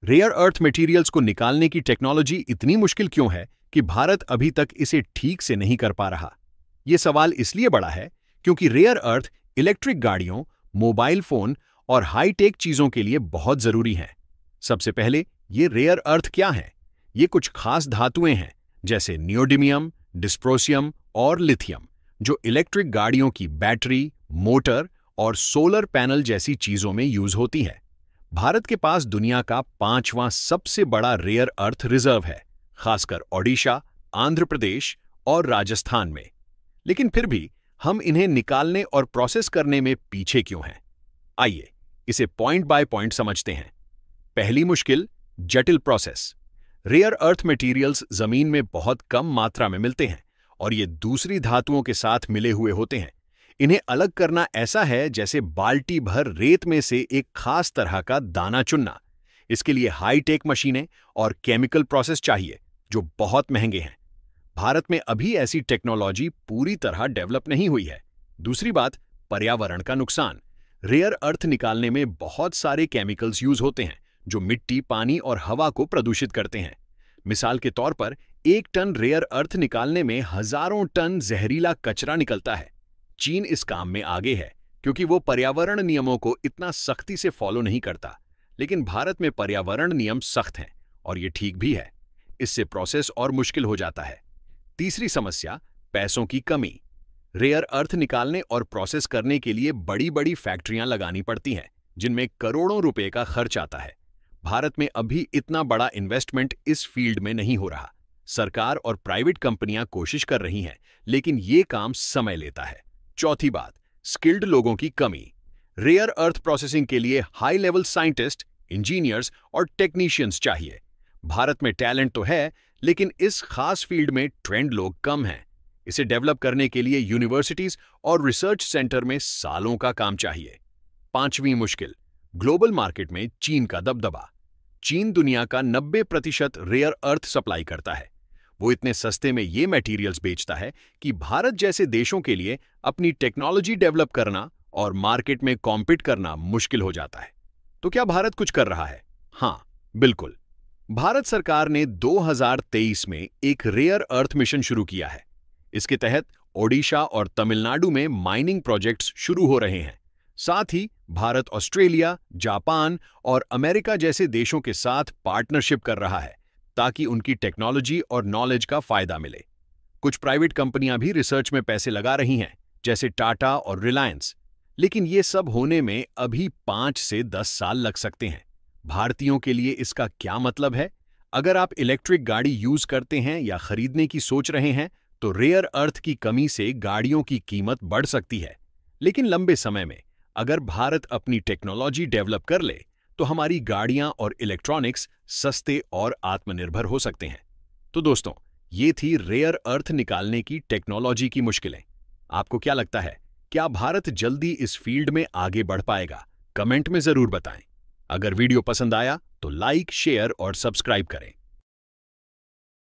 Rare earth materials को निकालने की टेक्नोलॉजी इतनी मुश्किल क्यों है कि भारत अभी तक इसे ठीक से नहीं कर पा रहा? ये सवाल इसलिए बड़ा है क्योंकि रेयर अर्थ इलेक्ट्रिक गाड़ियों, मोबाइल फोन और हाई-टेक चीजों के लिए बहुत जरूरी हैं। सबसे पहले, ये रेयर अर्थ क्या है? ये कुछ खास धातुएं हैं, जैसे नियोडिमियम, डिस्प्रोसियम और लिथियम, जो इलेक्ट्रिक गाड़ियों की बैटरी, मोटर और सोलर पैनल जैसी चीजों में यूज होती है। भारत के पास दुनिया का 5वां सबसे बड़ा रेयर अर्थ रिजर्व है, खासकर ओडिशा, आंध्र प्रदेश और राजस्थान में। लेकिन फिर भी हम इन्हें निकालने और प्रोसेस करने में पीछे क्यों हैं? आइए इसे पॉइंट बाय पॉइंट समझते हैं। पहली मुश्किल, जटिल प्रोसेस। रेयर अर्थ मटेरियल्स जमीन में बहुत कम मात्रा में मिलते हैं और ये दूसरी धातुओं के साथ मिले हुए होते हैं। इन्हें अलग करना ऐसा है जैसे बाल्टी भर रेत में से एक खास तरह का दाना चुनना। इसके लिए हाई-टेक मशीनें और केमिकल प्रोसेस चाहिए, जो बहुत महंगे हैं। भारत में अभी ऐसी टेक्नोलॉजी पूरी तरह डेवलप नहीं हुई है। दूसरी बात, पर्यावरण का नुकसान। रेयर अर्थ निकालने में बहुत सारे केमिकल्स यूज होते हैं, जो मिट्टी, पानी और हवा को प्रदूषित करते हैं। मिसाल के तौर पर, 1 टन रेयर अर्थ निकालने में हजारों टन जहरीला कचरा निकलता है। चीन इस काम में आगे है, क्योंकि वो पर्यावरण नियमों को इतना सख्ती से फॉलो नहीं करता। लेकिन भारत में पर्यावरण नियम सख्त हैं, और ये ठीक भी है। इससे प्रोसेस और मुश्किल हो जाता है। तीसरी समस्या, पैसों की कमी। रेयर अर्थ निकालने और प्रोसेस करने के लिए बड़ी-बड़ी फैक्ट्रियां लगानी पड़ती हैं, जिनमें करोड़ों रुपए का खर्च आता है। भारत में अभी इतना बड़ा इन्वेस्टमेंट इस फील्ड में नहीं हो रहा। सरकार और प्राइवेट कंपनियां कोशिश कर रही हैं, लेकिन ये काम समय लेता है। चौथी बात, स्किल्ड लोगों की कमी। रेयर अर्थ प्रोसेसिंग के लिए हाई लेवल साइंटिस्ट, इंजीनियर्स और टेक्नीशियंस चाहिए। भारत में टैलेंट तो है, लेकिन इस खास फील्ड में ट्रेंड लोग कम हैं। इसे डेवलप करने के लिए यूनिवर्सिटीज और रिसर्च सेंटर में सालों का काम चाहिए। पांचवी मुश्किल, ग्लोबल मार्केट में चीन का दबदबा। चीन दुनिया का 90% रेयर अर्थ सप्लाई करता है। वो इतने सस्ते में ये मटेरियल्स बेचता है कि भारत जैसे देशों के लिए अपनी टेक्नोलॉजी डेवलप करना और मार्केट में कॉम्पीट करना मुश्किल हो जाता है। तो क्या भारत कुछ कर रहा है? हाँ, बिल्कुल। भारत सरकार ने 2023 में एक रेयर अर्थ मिशन शुरू किया है। इसके तहत ओडिशा और तमिलनाडु में माइनिंग प्रोजेक्ट्स शुरू हो रहे हैं। साथ ही भारत ऑस्ट्रेलिया, जापान और अमेरिका जैसे देशों के साथ पार्टनरशिप कर रहा है, ताकि उनकी टेक्नोलॉजी और नॉलेज का फायदा मिले। कुछ प्राइवेट कंपनियां भी रिसर्च में पैसे लगा रही हैं, जैसे टाटा और रिलायंस। लेकिन ये सब होने में अभी 5 से 10 साल लग सकते हैं। भारतीयों के लिए इसका क्या मतलब है? अगर आप इलेक्ट्रिक गाड़ी यूज करते हैं या खरीदने की सोच रहे हैं, तो रेयर अर्थ की कमी से गाड़ियों की कीमत बढ़ सकती है। लेकिन लंबे समय में अगर भारत अपनी टेक्नोलॉजी डेवलप कर ले, तो हमारी गाड़ियां और इलेक्ट्रॉनिक्स सस्ते और आत्मनिर्भर हो सकते हैं। तो दोस्तों, ये थी रेयर अर्थ निकालने की टेक्नोलॉजी की मुश्किलें। आपको क्या लगता है, क्या भारत जल्दी इस फील्ड में आगे बढ़ पाएगा? कमेंट में जरूर बताएं। अगर वीडियो पसंद आया तो लाइक, शेयर और सब्सक्राइब करें।